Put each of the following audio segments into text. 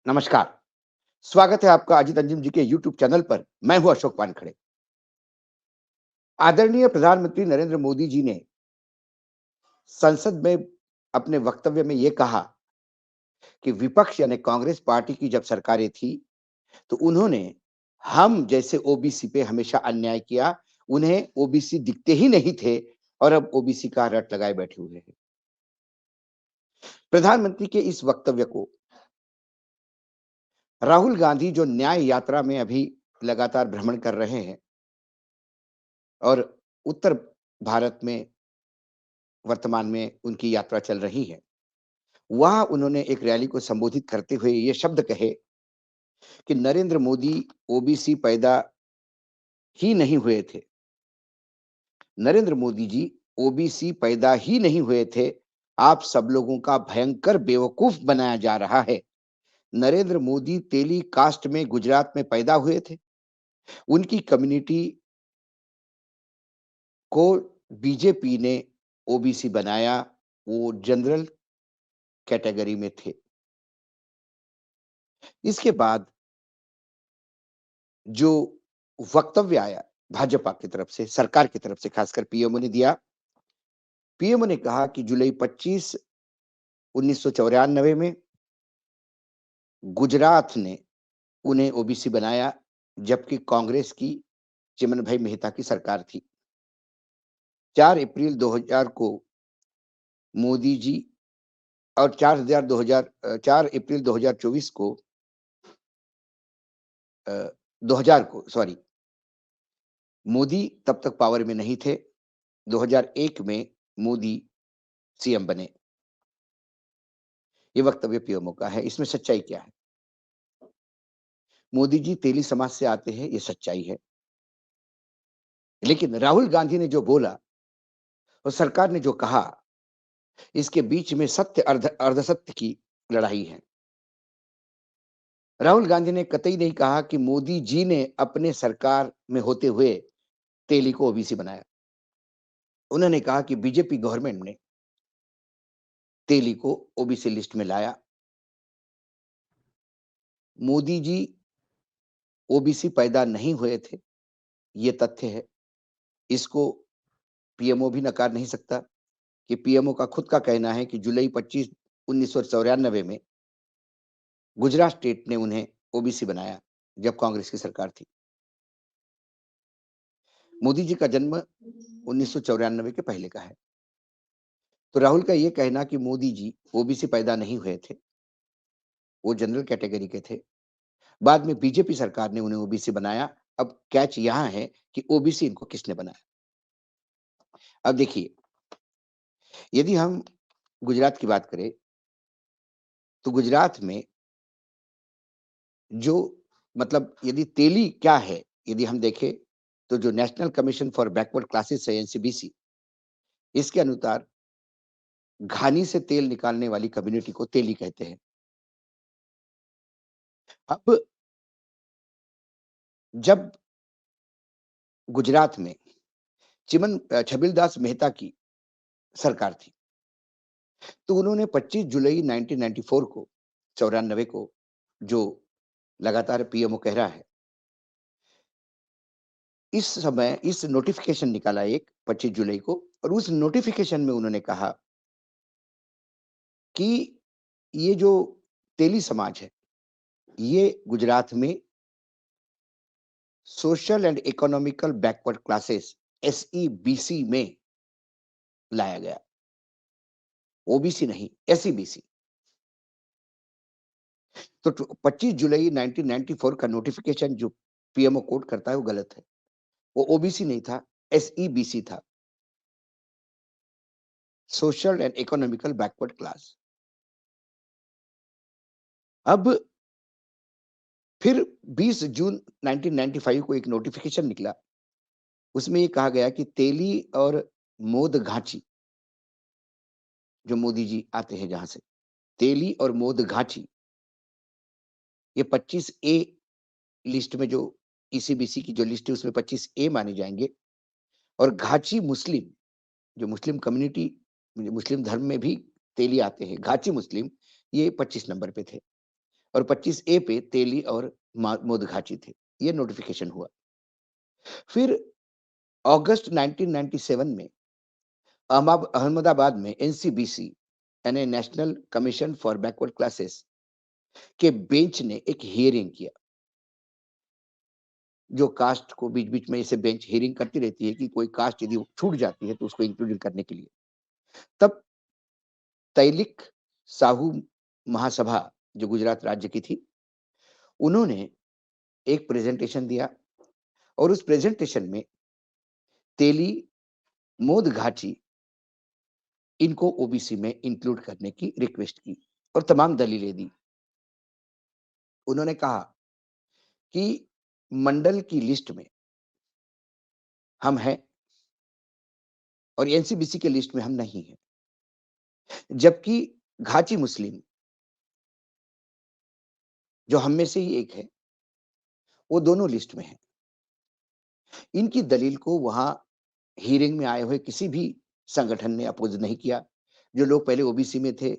नमस्कार, स्वागत है आपका अजित अंजुम जी के यूट्यूब चैनल पर। मैं हूं अशोक वानखड़े। आदरणीय प्रधानमंत्री नरेंद्र मोदी जी ने संसद में अपने वक्तव्य में ये कहा कि विपक्ष यानी कांग्रेस पार्टी की जब सरकारें थी, तो उन्होंने हम जैसे ओबीसी पे हमेशा अन्याय किया। उन्हें ओबीसी दिखते ही नहीं थे और अब ओबीसी का रट लगाए बैठे हुए हैं। प्रधानमंत्री के इस वक्तव्य को राहुल गांधी जो न्याय यात्रा में अभी लगातार भ्रमण कर रहे हैं और उत्तर भारत में वर्तमान में उनकी यात्रा चल रही है। वहाँ उन्होंने एक रैली को संबोधित करते हुए ये शब्द कहे कि नरेंद्र मोदी ओबीसी पैदा ही नहीं हुए थे। नरेंद्र मोदी जी ओबीसी पैदा ही नहीं हुए थे। आप सब लोगों का भयंकर बेवकूफ बनाया जा रहा है। नरेंद्र मोदी तेली कास्ट में गुजरात में पैदा हुए थे। उनकी कम्युनिटी को बीजेपी ने ओबीसी बनाया। वो जनरल कैटेगरी में थे। इसके बाद जो वक्तव्य आया भाजपा की तरफ से, सरकार की तरफ से, खासकर पीएमओ ने दिया। पीएमओ ने कहा कि जुलाई 25 1994 में गुजरात ने उन्हें ओबीसी बनाया, जबकि कांग्रेस की चिमन भाई मेहता की सरकार थी। 4 अप्रैल 2000 को मोदी जी और 4 अप्रैल 2024 को 2000 को सॉरी, मोदी तब तक पावर में नहीं थे। 2001 में मोदी सीएम बने। ये वक्तव्य पीएमओ का है। इसमें सच्चाई क्या है? मोदी जी तेली समाज से आते हैं, ये सच्चाई है। लेकिन राहुल गांधी ने जो बोला और सरकार ने जो कहा, इसके बीच में सत्य अर्धसत्य की लड़ाई है। राहुल गांधी ने कतई नहीं कहा कि मोदी जी ने अपने सरकार में होते हुए तेली को ओबीसी बनाया। उन्होंने कहा कि बीजेपी गवर्नमेंट ने तेली को ओबीसी लिस्ट में लाया। मोदी जी ओबीसी पैदा नहीं हुए थे, ये तथ्य है। इसको पीएमओ भी नकार नहीं सकता कि पीएमओ का खुद का कहना है कि जुलाई 25 1994 में गुजरात स्टेट ने उन्हें ओबीसी बनाया, जब कांग्रेस की सरकार थी। मोदी जी का जन्म 1994 के पहले का है। तो राहुल का ये कहना कि मोदी जी ओबीसी पैदा नहीं हुए थे, वो जनरल कैटेगरी के थे। बाद में बीजेपी सरकार ने उन्हें ओबीसी बनाया। अब कैच यहाँ है कि ओबीसी इनको किसने बनाया? अब देखिए, यदि हम गुजरात की बात करें, तो गुजरात में जो मतलब यदि तेली क्या है, यदि हम देखें, तो जो national commission for backward classes है, एनसीबीसी, इसके अनुसार घानी से तेल निकालने वाली कम्युनिटी को तेली कहते हैं। अब जब गुजरात में छबीलदास मेहता की सरकार थी, तो उन्होंने 25 जुलाई 1994 को 94 को, जो लगातार पीएमओ कह रहा है, इस समय इस नोटिफिकेशन निकाला एक 25 जुलाई को, और उस नोटिफिकेशन में उन्होंने कहा कि ये जो तेली समाज है, ये गुजरात में social and economical backward classes SEBC में लाया गया। ओबीसी नहीं, एसईबीसी। तो 25 जुलाई 1994 का नोटिफिकेशन जो पीएमओ कोट करता है, वो गलत है। वो ओबीसी नहीं था, एसईबीसी था, social and economical backward class. अब फिर 20 जून 1995 को एक नोटिफिकेशन निकला। उसमें ये कहा गया कि तेली और मोद घाची, जो मोदी जी आते हैं जहां से, तेली और मोद घाची, ये 25 ए लिस्ट में, जो ईसीबीसी की जो लिस्ट है, उसमें 25 ए माने जाएंगे। और घाची मुस्लिम, जो मुस्लिम कम्युनिटी, मुस्लिम धर्म में भी तेली आते हैं, घाची मुस्लिम, ये 25 नंबर पे थे। और 25A पे तेली और मोदघाची थे। ये नोटिफिकेशन हुआ। फिर अगस्त 1997 में अहमदाबाद में एनसीबीसी यानी national commission for backward classes के बेंच ने एक हियरिंग किया। जो कास्ट को बीच-बीच में ऐसे बेंच हियरिंग करती रहती है कि कोई कास्ट यदि छूट जाती है तो उसको इंक्लूड करने के लिए। तब तैलिक साहू महासभा जो गुजरात राज्य की थी, उन्होंने एक प्रेजेंटेशन दिया और उस प्रेजेंटेशन में तेली, मोदघाची इनको ओबीसी में इंक्लूड करने की रिक्वेस्ट की और तमाम दलीलें दी। उन्होंने कहा कि मंडल की लिस्ट में हम हैं और एनसीबीसी के लिस्ट में हम नहीं हैं। जबकि घाची मुस्लिम जो हम में से ही एक है, वो दोनों लिस्ट में हैं। इनकी दलील को वहाँ हियरिंग में आए हुए किसी भी संगठन ने अपोज़ नहीं किया। जो लोग पहले ओबीसी में थे,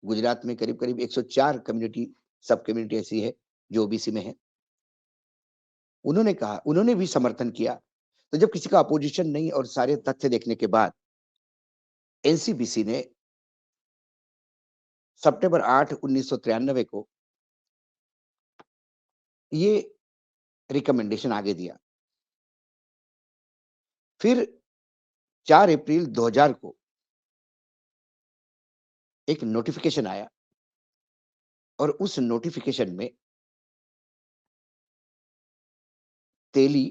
गुजरात में करीब-करीब 104 कम्युनिटी सब कम्युनिटी ऐसी है जो ओबीसी में है। उन्होंने भी समर्थन किया। तो जब किसी का अपोज़िशन नहीं और सारे तथ्य देखने के बाद एनसीबीसी ने सितंबर 8, 1993 को ये रिकमेंडेशन आगे दिया। फिर 4 अप्रैल 2000 को एक नोटिफ़िकेशन आया और उस नोटिफ़िकेशन में तेली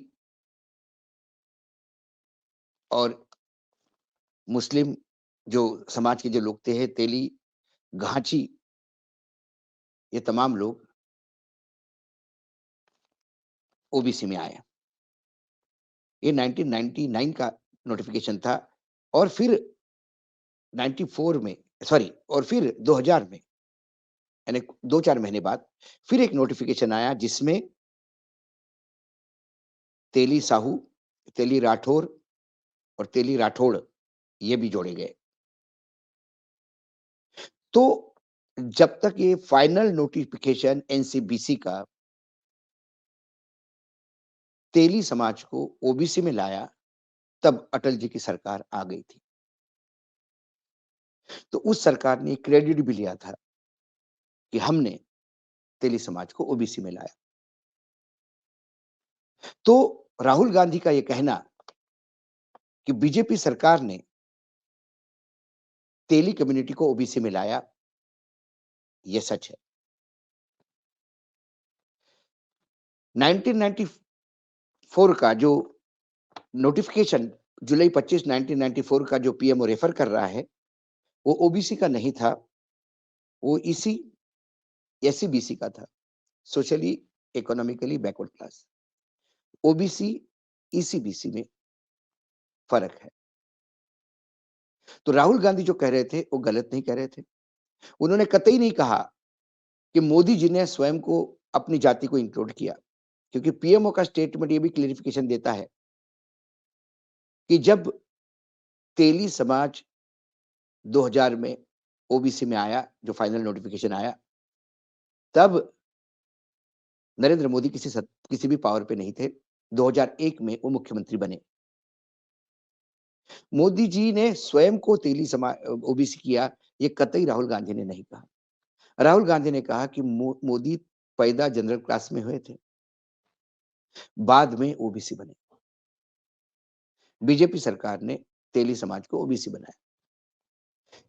और मुस्लिम जो समाज के जो लोग थे, तेली, घाची, ये तमाम लोग ओबीसी में आए। ये 1999 का नोटिफ़िकेशन था और फिर 94 में सॉरी और फिर 2000 में यानी 2-4 महीने बाद फिर एक नोटिफ़िकेशन आया जिसमें तेली साहू, तेली राठौर और तेली राठौड़ ये भी जोड़े गए। तो जब तक ये फाइनल नोटिफ़िकेशन एनसीबीसी का तेली समाज को ओबीसी में लाया, तब अटल जी की सरकार आ गई थी। तो उस सरकार ने क्रेडिट भी लिया था कि हमने तेली समाज को ओबीसी में लाया। तो राहुल गांधी का ये कहना कि बीजेपी सरकार ने तेली कम्युनिटी को ओबीसी में लाया, ये सच है। 1994 का जो नोटिफ़िकेशन जुलाई 25, 1994 का जो पीएमओ रेफर कर रहा है, वो ओबीसी का नहीं था, वो इसी एससीबीसी का था, socially economically backward class. OBC, ECBC में फ़र्क है। तो राहुल गांधी जो कह रहे थे, वो गलत नहीं कह रहे थे। उन्होंने कतई नहीं कहा कि मोदी जी ने स्वयं को अपनी जाति को इंक्लूड किया, क्योंकि पीएमओ का स्टेटमेंट ये भी क्लेरिफिकेशन देता है कि जब तेली समाज 2000 में ओबीसी में आया, जो फाइनल नोटिफ़िकेशन आया, तब नरेंद्र मोदी किसी भी पावर पे नहीं थे। 2001 में वो मुख्यमंत्री बने। मोदी जी ने स्वयं को ओबीसी किया, ये कतई राहुल गांधी ने नहीं कहा। राहुल गांधी ने कहा कि मोदी पैदा जनरल क्लास में हुए थे, बाद में ओबीसी बने। बीजेपी सरकार ने तेली समाज को ओबीसी बनाया।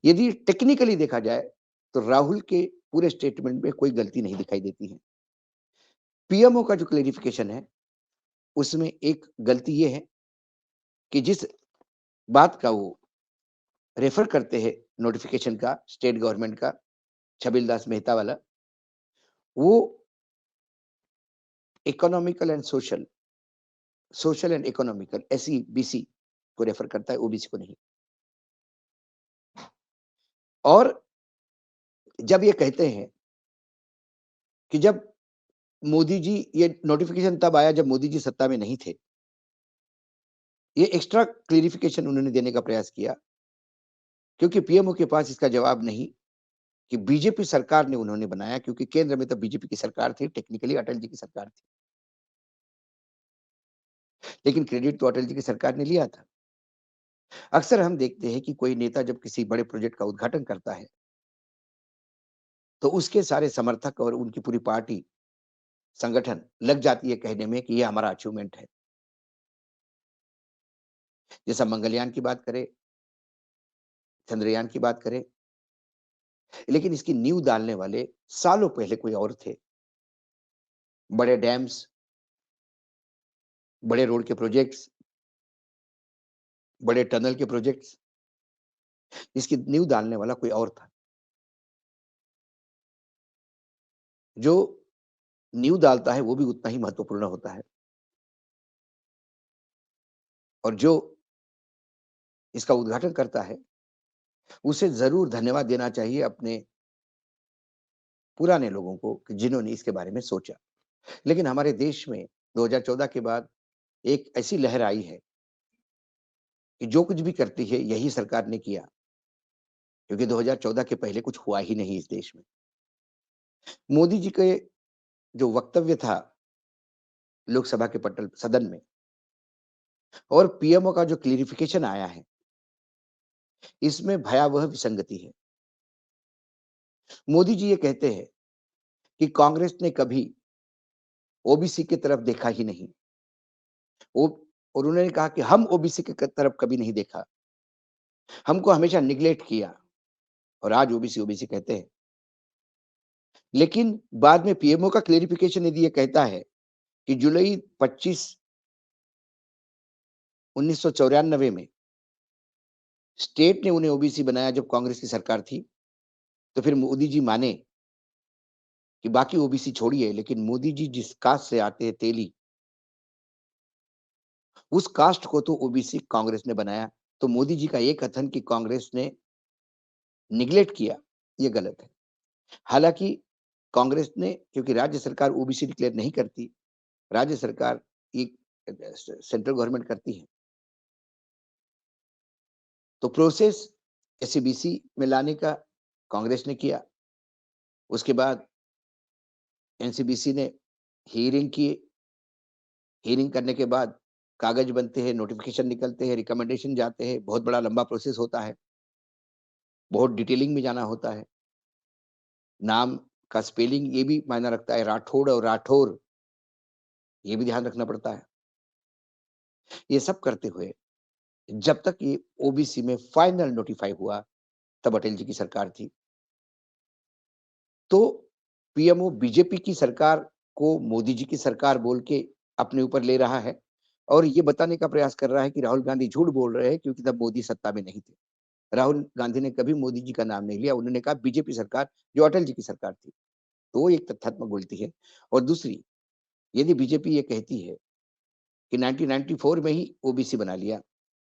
यदि टेक्निकली देखा जाए, तो राहुल के पूरे स्टेटमेंट में कोई गलती नहीं दिखाई देती है। पीएमओ का जो क्लेरिफिकेशन है, उसमें एक गलती ये है कि जिस बात का वो रेफर करते हैं नोटिफिकेशन का, स्टेट गवर्नमेंट का, छबिलदास मेहता वाला, वो economical and social and economical SEBC को रेफर करता है, ओबीसी को नहीं। और जब ये कहते हैं कि जब मोदी जी ये नोटिफिकेशन तब आया जब मोदी जी सत्ता में नहीं थे। ये एक्स्ट्रा क्लेरिफिकेशन उन्होंने देने का प्रयास किया, क्योंकि पीएमओ के पास इसका जवाब नहीं कि बीजेपी सरकार ने उन्होंने बनाया, क्योंकि केंद्र में तो बीजेपी की सरकार थी, टेक्निकली अटल जी की सरकार थी। लेकिन क्रेडिट तो अटल जी की सरकार ने लिया था। अक्सर हम देखते हैं कि कोई नेता जब किसी बड़े प्रोजेक्ट का उद्घाटन करता है, तो उसके सारे समर्थक और उनकी पूरी पार्टी, संगठन लग जाती है कहने में कि ये हमारा अचीवमेंट है। जैसा मंगलयान की बात करें, चंद्रयान की बात करें, लेकिन इसकी नींव डालने वाले सालों पहले कोई और थे। बड़े डैम्स, बड़े रोड के प्रोजेक्ट्स, बड़े टनल के प्रोजेक्ट्स, इसकी नींव डालने वाला कोई और था। जो नींव डालता है वो भी उतना ही महत्वपूर्ण होता है, और जो इसका उद्घाटन करता है, उसे ज़रूर धन्यवाद देना चाहिए अपने पुराने लोगों को कि जिन्होंने इसके बारे में सोचा। लेकिन हमारे देश में 2014 के बाद एक ऐसी लहर आई है कि जो कुछ भी करती है यही सरकार ने किया, क्योंकि 2014 के पहले कुछ हुआ ही नहीं इस देश में। मोदी जी के जो वक्तव्य था लोकसभा के पटल सदन में, और पीएमओ का जो क्लेरिफिकेशन आया है, इसमें भयावह विसंगति है। मोदी जी ये कहते हैं कि कांग्रेस ने कभी ओबीसी की तरफ देखा ही नहीं। ओ और उन्होंने कहा कि हम ओबीसी की तरफ कभी नहीं देखा। हमको हमेशा नेग्लेक्ट किया, और आज ओबीसी ओबीसी कहते हैं। लेकिन बाद में पीएमओ का क्लेरिफिकेशन यदि ये कहता है कि जुलाई 25 1994 में स्टेट ने उन्हें ओबीसी बनाया जब कांग्रेस की सरकार थी, तो फिर मोदी जी माने कि बाकी ओबीसी छोड़िए, लेकिन मोदी जी जिस कास्ट से आते हैं, तेली, उस कास्ट को तो ओबीसी कांग्रेस ने बनाया। तो मोदी जी का ये कथन कि कांग्रेस ने नेग्लेक्ट किया, ये गलत है। हालाँकि कांग्रेस ने, क्योंकि राज्य सरकार ओबीसी डिक्लेयर नहीं करती, राज्य सरकार एक सेंट्रल गवर्नमेंट करती है। तो प्रोसेस एसईबीसी में लाने का कांग्रेस ने किया। उसके बाद एनसीबीसी ने हियरिंग किए। हियरिंग करने के बाद कागज बनते हैं, नोटिफिकेशन निकलते हैं, रिकमेंडेशन जाते हैं, बहुत बड़ा लंबा प्रोसेस होता है। बहुत डिटेलिंग में जाना होता है। नाम का स्पेलिंग ये भी मायना रखता है, राठौड़ और राठौर, ये भी ध्यान रखना पड़ता है। ये सब करते हुए जब तक ये ओबीसी में फाइनल नोटिफाई हुआ, तब अटल जी की सरकार थी। तो पीएमओ बीजेपी की सरकार को मोदी जी की सरकार बोल के अपने ऊपर ले रहा है, और ये बताने का प्रयास कर रहा है कि राहुल गांधी झूठ बोल रहे हैं, क्योंकि तब मोदी सत्ता में नहीं थे। राहुल गांधी ने कभी मोदी जी का नाम नहीं लिया, उन्होंने कहा बीजेपी सरकार, जो अटल जी की सरकार थी। तो वो एक तथ्यात्मक बोलती है। और दूसरी, यदि बीजेपी ये कहती है कि 1994 में ही ओबीसी बना लिया,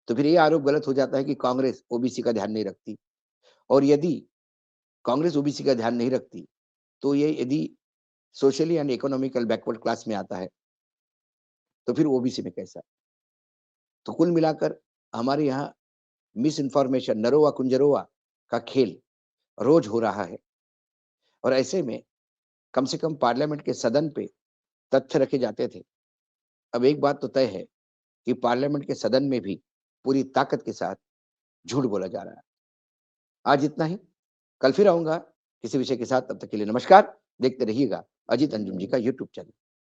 तो फिर ये आरोप गलत हो जाता है कि कांग्रेस ओबीसी का ध्यान नहीं रखती। और यदि कांग्रेस ओबीसी का ध्यान नहीं रखती, तो ये यदि socially and economical backward class में आता है, तो फिर ओबीसी में कैसा? तो कुल मिलाकर हमारे यहाँ मिस इन्फॉर्मेशन, नरोवा कुंजरोवा का खेल रोज हो रहा है। और ऐसे में कम से कम पार्लियामेंट के सदन पे तथ्य रखे जाते थे। अब एक बात तो तय है कि पार्लियामेंट के सदन में भी पूरी ताकत के साथ झूठ बोला जा रहा है। आज इतना ही, कल फिर आऊँगा किसी विषय के साथ, तब तक के लिए नमस्कार। देखते रहिएगा अजीत अंजुम जी का यूट्यूब चैनल।